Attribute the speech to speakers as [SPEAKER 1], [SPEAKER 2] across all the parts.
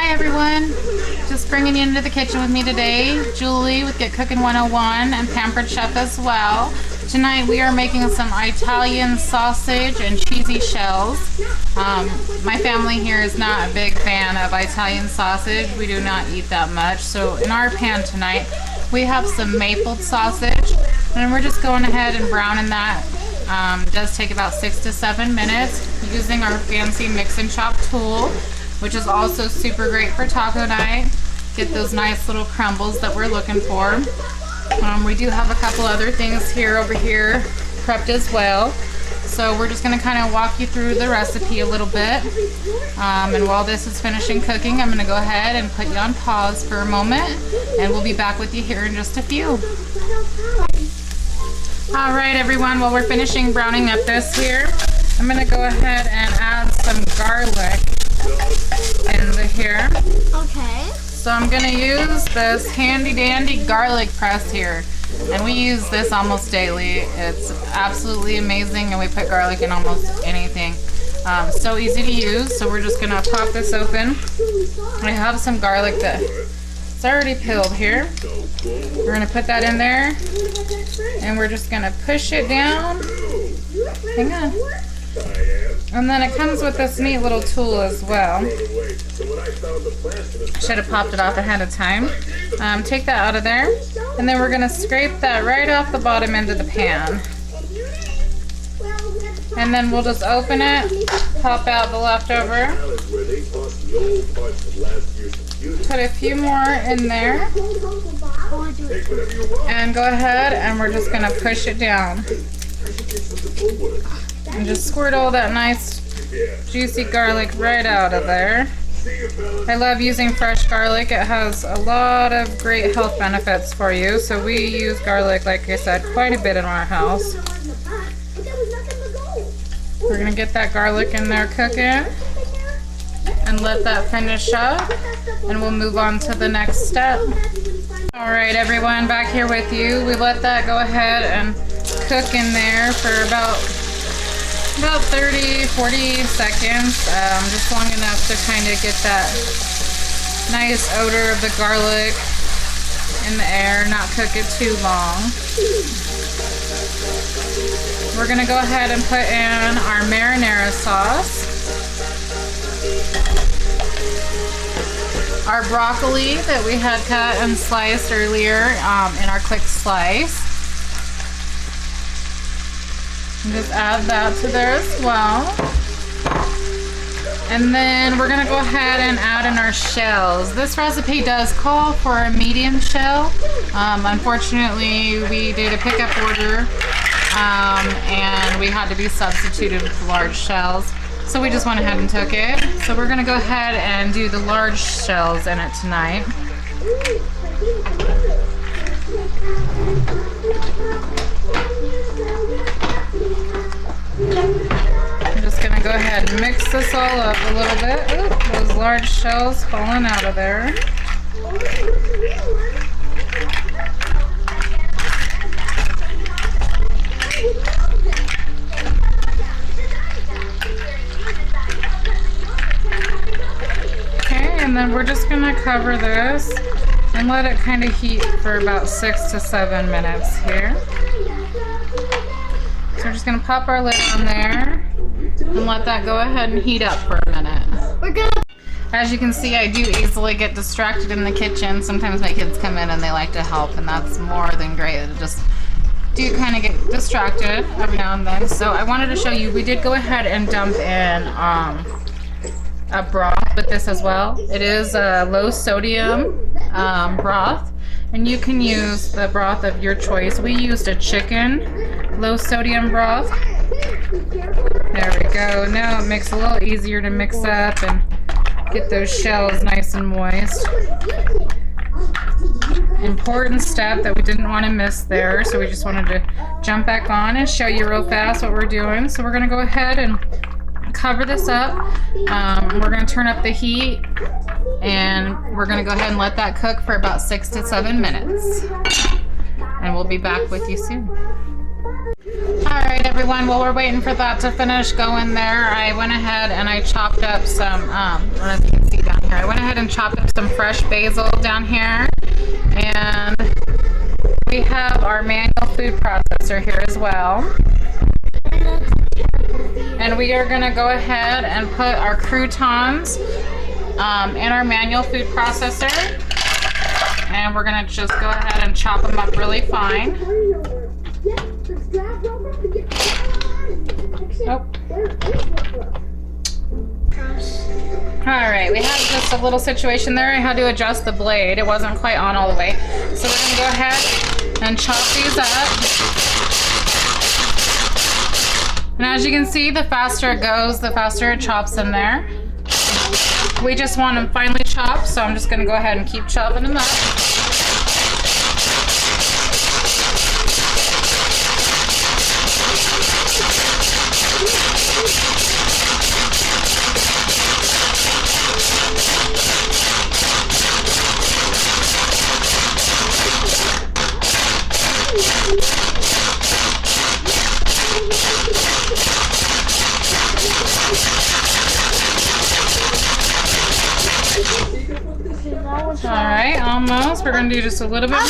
[SPEAKER 1] Hi everyone, just bringing you into the kitchen with me today, Julie with Get Cooking 101 and Pampered Chef as well. Tonight we are making some Italian sausage and cheesy shells. My family here is not a big fan of Italian sausage. We do not eat that much. So in our pan tonight we have some mapled sausage and we're just going ahead and browning that. It does take about 6 to 7 minutes using our fancy mix and chop tool, which is also super great for taco night. Get those nice little crumbles that we're looking for. We do have a couple other things over here prepped as well. So we're just going to kind of walk you through the recipe a little bit. And while this is finishing cooking, I'm going to go ahead and put you on pause for a moment, and we'll be back with you here in just a few. Alright everyone, while we're finishing browning up this here, I'm going to go ahead and add some garlic in here.
[SPEAKER 2] Okay.
[SPEAKER 1] So I'm going to use this handy dandy garlic press here. And we use this almost daily. It's absolutely amazing, and we put garlic in almost anything. So easy to use. So we're just going to pop this open. I have some garlic that it's already peeled here. We're going to put that in there. And we're just going to push it down. Hang on. And then it comes with this neat little tool as well. Should have popped it off ahead of time. Take that out of there. And then we're going to scrape that right off the bottom end of the pan. And then we'll just open it, pop out the leftover. Put a few more in there. And go ahead and we're just going to push it down. And just squirt all that nice juicy garlic right out of there. I love using fresh garlic. It has a lot of great health benefits for you. So we use garlic, like I said, quite a bit in our house. We're going to get that garlic in there cooking and let that finish up, and we'll move on to the next step. Alright everyone, back here with you. We let that go ahead and cook in there for about 30-40 seconds, just long enough to kind of get that nice odor of the garlic in the air, not cook it too long. We're going to go ahead and put in our marinara sauce, our broccoli that we had cut and sliced earlier in our quick slice. And just add that to there as well. And then we're going to go ahead and add in our shells. This recipe does call for a medium shell. Unfortunately, we did a pickup order and we had to be substituted with large shells. So we just went ahead and took it. So we're going to go ahead and do the large shells in it tonight. I'm just going to go ahead and mix this all up a little bit. Ooh, those large shells falling out of there. Okay, and then we're just going to cover this and let it kind of heat for about 6 to 7 minutes here. So we're just going to pop our lid on there and let that go ahead and heat up for a minute. As you can see, I do easily get distracted in the kitchen. Sometimes my kids come in and they like to help, and that's more than great. I just do kind of get distracted every now and then. So I wanted to show you, we did go ahead and dump in a broth with this as well. It is a low sodium broth, and you can use the broth of your choice. We used a chicken low sodium broth. There we go. Now it makes it a little easier to mix up and get those shells nice and moist. Important step that we didn't want to miss there, so we just wanted to jump back on and show you real fast what we're doing. So we're going to go ahead and cover this up. We're going to turn up the heat, and we're going to go ahead and let that cook for about 6 to 7 minutes. And we'll be back with you soon. Alright everyone, while we're waiting for that to finish going there, I went ahead and I chopped up some, I don't know if you can see down here, I went ahead ahead and chop up some fresh basil down here. And we have our manual food processor here as well. And we are going to go ahead and put our croutons in our manual food processor. And we're going to just go ahead and chop them up really fine. Oh. Alright, we had just a little situation there. I had to adjust the blade. It wasn't quite on all the way. So we're going to go ahead and chop these up. And as you can see, the faster it goes, the faster it chops in there. We just want them finely chopped, so I'm just going to go ahead and keep chopping them up. Alright, almost. We're going to do just a little bit more.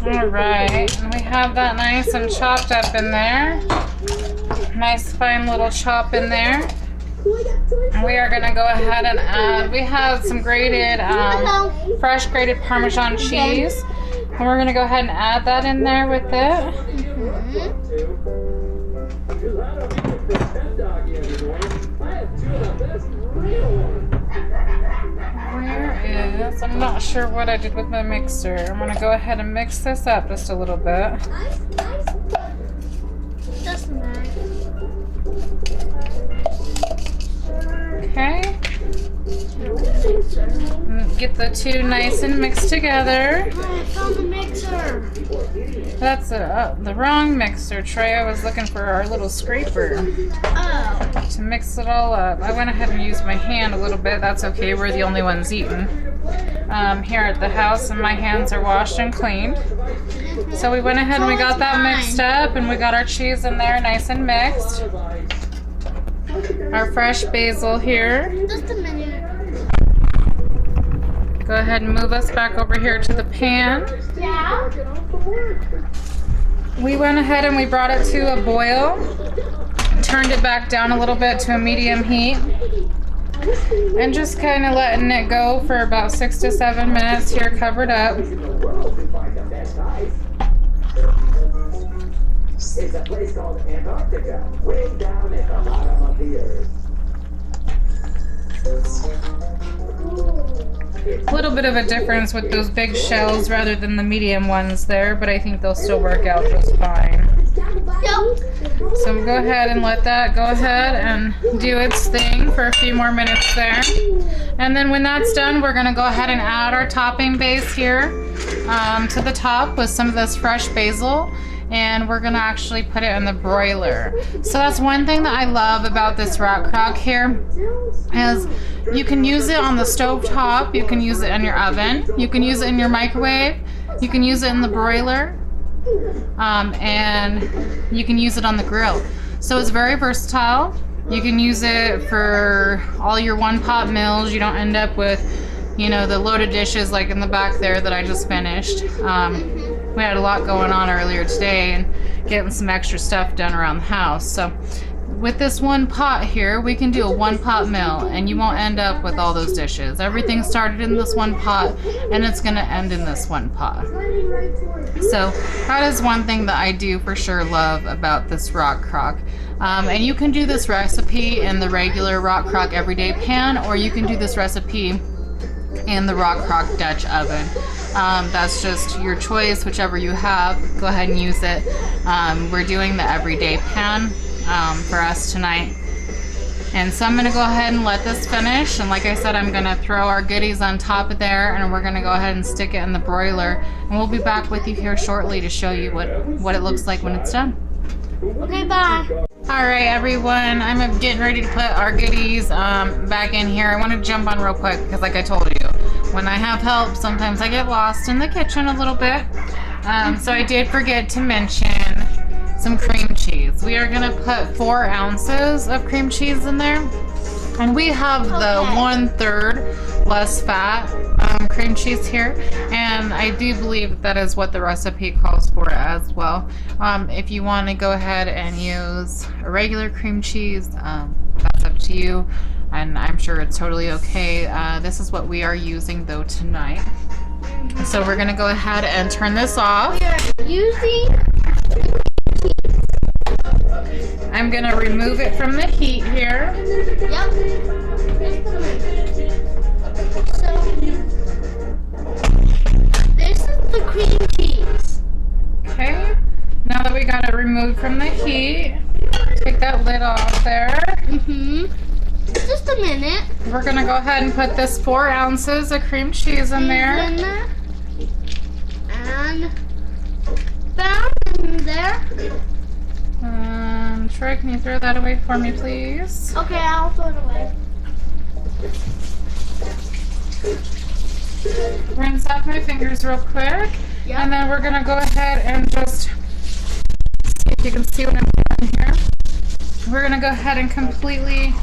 [SPEAKER 1] Alright, and we have that nice and chopped up in there. Nice fine little chop in there. And we are going to go ahead and add, we have some grated, fresh grated Parmesan cheese. And we're going to go ahead and add that in there with it. Where is, I'm not sure what I did with my mixer. I'm going to go ahead and mix this up just a little bit. Okay. Get the two nice and mixed together.
[SPEAKER 2] I found the mixer.
[SPEAKER 1] That's the wrong mixer, Trey. I was looking for our little scraper to mix it all up. I went ahead and used my hand a little bit. That's okay. We're the only ones eating here at the house, and my hands are washed and cleaned. So we went ahead and we got that mixed up, and we got our cheese in there nice and mixed. Our fresh basil here.
[SPEAKER 2] Just a minute.
[SPEAKER 1] Go ahead and move us back over here to the pan.
[SPEAKER 2] Yeah.
[SPEAKER 1] We went ahead and we brought it to a boil. Turned it back down a little bit to a medium heat. And just kind of letting it go for about 6 to 7 minutes here covered up.
[SPEAKER 3] It's a place called Antarctica, way down at the bottom of the earth.
[SPEAKER 1] A little bit of a difference with those big shells rather than the medium ones there, but I think they'll still work out just fine. So we'll go ahead and let that go ahead and do its thing for a few more minutes there. And then when that's done, we're going to go ahead and add our topping base here to the top with some of this fresh basil. And we're gonna actually put it in the broiler. So that's one thing that I love about this RockCrok here is you can use it on the stove top, you can use it in your oven, you can use it in your microwave, you can use it in the broiler, and you can use it on the grill. So it's very versatile. You can use it for all your one-pot meals. You don't end up with, you know, the loaded dishes like in the back there that I just finished. We had a lot going on earlier today and getting some extra stuff done around the house. So with this one pot here, we can do a one-pot meal and you won't end up with all those dishes. Everything started in this one pot and it's gonna end in this one pot. So that is one thing that I do for sure love about this RockCrok. And you can do this recipe in the regular RockCrok everyday pan, or you can do this recipe in the RockCrok Dutch oven. That's just your choice, whichever you have. Go ahead and use it. We're doing the everyday pan for us tonight. And so I'm gonna go ahead and let this finish. And like I said, I'm gonna throw our goodies on top of there, and we're gonna go ahead and stick it in the broiler. And we'll be back with you here shortly to show you what it looks like when it's done.
[SPEAKER 2] Okay, bye.
[SPEAKER 1] All right, everyone, I'm getting ready to put our goodies back in here. I want to jump on real quick because like I told you, when I have help, sometimes I get lost in the kitchen a little bit. So I did forget to mention some cream cheese. We are gonna put 4 ounces of cream cheese in there. And we have the 1/3 less fat cream cheese here. And I do believe that is what the recipe calls for as well. If you want to go ahead and use a regular cream cheese, that's up to you. And I'm sure it's totally okay. This is what we are using though tonight. So we're gonna go ahead and turn this off.
[SPEAKER 2] Using.
[SPEAKER 1] I'm gonna remove it from the heat here.
[SPEAKER 2] Yep. So this is the cream cheese.
[SPEAKER 1] Okay. Now that we got it removed from the heat, take that lid off there.
[SPEAKER 2] Just a minute.
[SPEAKER 1] We're gonna go ahead and put this 4 ounces of cream cheese in there.
[SPEAKER 2] And down in there.
[SPEAKER 1] Troy, can you throw that away for me, please?
[SPEAKER 2] Okay, I'll throw it away.
[SPEAKER 1] Rinse off my fingers real quick.
[SPEAKER 2] Yep.
[SPEAKER 1] And then we're gonna go ahead and just see if you can see what I'm doing here. We're gonna go ahead and completely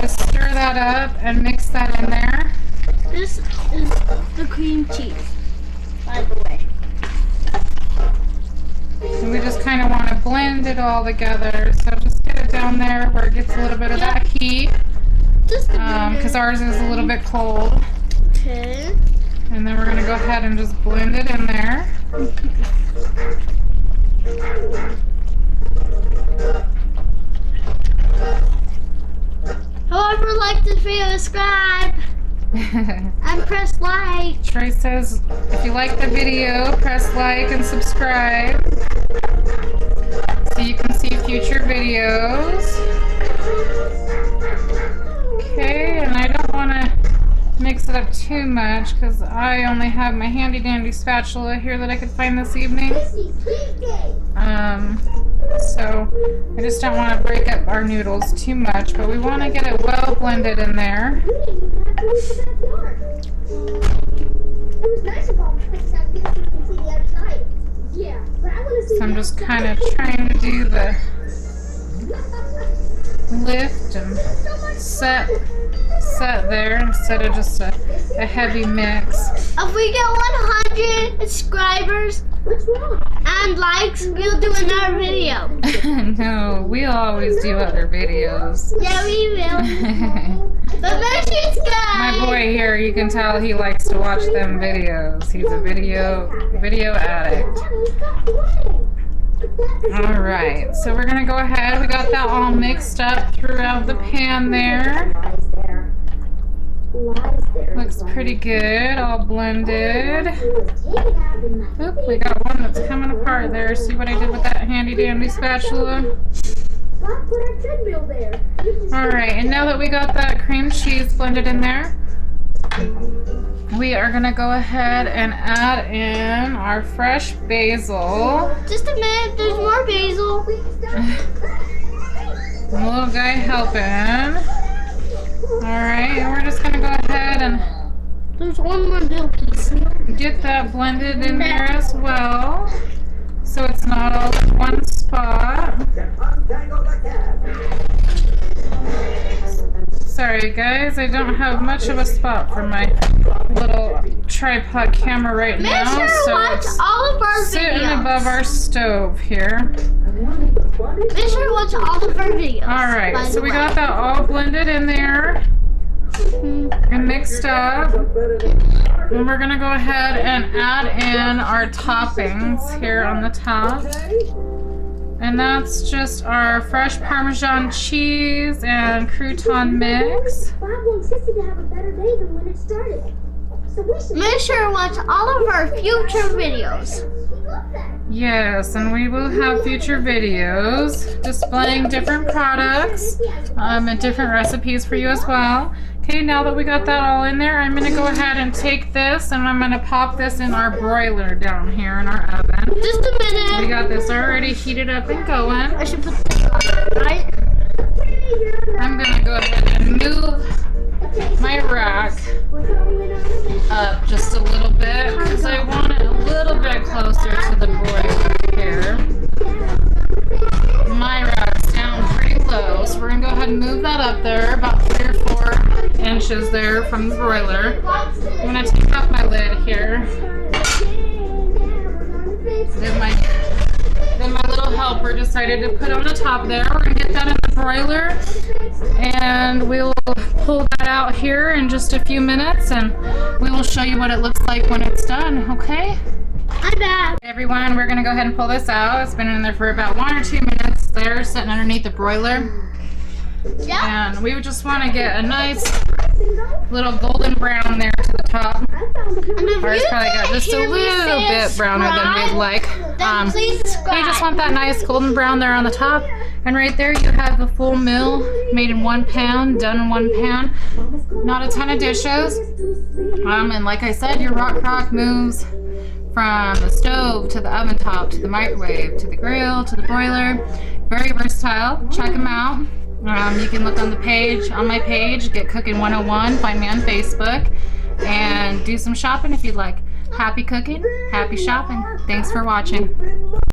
[SPEAKER 1] just stir that up and mix that in there.
[SPEAKER 2] This is the cream cheese, by the way.
[SPEAKER 1] And we just kind of want to blend it all together. So just get it down there where it gets a little bit of that heat.
[SPEAKER 2] Just a minute.
[SPEAKER 1] Because ours is a little bit cold.
[SPEAKER 2] Okay.
[SPEAKER 1] And then we're going to go ahead and just blend it in there.
[SPEAKER 2] Whoever liked this video, subscribe and press like.
[SPEAKER 1] Troy says, if you like the video, press like and subscribe so you can see future videos. Okay, and I don't want to mix it up too much because I only have my handy dandy spatula here that I could find this evening. So I just don't want to break up our noodles too much, but we want to get it well blended in there. So I'm just kind of trying to do the lift and set there instead of just a heavy mix.
[SPEAKER 2] If we get 100 subscribers and likes, we'll do another video.
[SPEAKER 1] No, we always do other videos.
[SPEAKER 2] Yeah, we will. But make sure you subscribe.
[SPEAKER 1] My boy here, you can tell he likes to watch them videos. He's a video addict. Alright, so we're gonna go ahead. We got that all mixed up throughout the pan there. Looks pretty good, all blended. Oop, we got one that's coming apart there. See what I did with that handy dandy spatula? Alright, and now that we got that cream cheese blended in there, we are going to go ahead and add in our fresh basil.
[SPEAKER 2] Just a minute, there's more basil.
[SPEAKER 1] The little guy helping. Alright, and we're just going to go ahead and
[SPEAKER 2] There's one more little piece.
[SPEAKER 1] get that blended in there as well, so it's not all in one spot. Sorry guys, I don't have much of a spot for my little tripod camera right now,
[SPEAKER 2] Make sure to
[SPEAKER 1] so
[SPEAKER 2] watch
[SPEAKER 1] it's
[SPEAKER 2] all of our
[SPEAKER 1] sitting
[SPEAKER 2] videos.
[SPEAKER 1] above our stove here.
[SPEAKER 2] Make sure to watch all of our videos.
[SPEAKER 1] Alright,
[SPEAKER 2] by
[SPEAKER 1] so
[SPEAKER 2] the
[SPEAKER 1] we
[SPEAKER 2] way.
[SPEAKER 1] got that all blended in there and mixed up. And we're gonna go ahead and add in our toppings here on the top. And that's just our fresh Parmesan cheese and crouton mix.
[SPEAKER 2] Make sure to watch all of our future videos.
[SPEAKER 1] Yes, and we will have future videos displaying different products and different recipes for you as well. Okay, now that we got that all in there, I'm going to go ahead and take this and I'm going to pop this in our broiler down here in our oven.
[SPEAKER 2] Just a minute.
[SPEAKER 1] We got this already heated up and going.
[SPEAKER 2] I should put this on, right?
[SPEAKER 1] I'm going to go ahead and move my rack up just a little bit because I want it a little bit closer to the broiler here. My rack's down pretty low, so we're going to go ahead and move that up there about 3 or 4 inches there from the broiler. I'm going to take off my lid here. Then my little helper decided to put on the top there. We're going to get that in the broiler and we will pull that out here in just a few minutes and we will show you what it looks like when it's done, okay?
[SPEAKER 2] I'm back.
[SPEAKER 1] Hey everyone, we're going to go ahead and pull this out. It's been in there for about 1 or 2 minutes there, sitting underneath the broiler.
[SPEAKER 2] Yeah.
[SPEAKER 1] And we would just want to get a nice little golden brown there to the top. Ours probably got just a little bit browner than we'd like.
[SPEAKER 2] Please subscribe.
[SPEAKER 1] You just want that nice golden brown there on the top. And right there you have the full meal made in 1 pan, done in 1 pan. Not a ton of dishes. And like I said, your RockCrok moves from the stove to the oven top to the microwave to the grill to the broiler. Very versatile. Check them out. You can look on the page, on my page, Get Cooking 101, find me on Facebook, and do some shopping if you'd like. Happy cooking, happy shopping. Thanks for watching.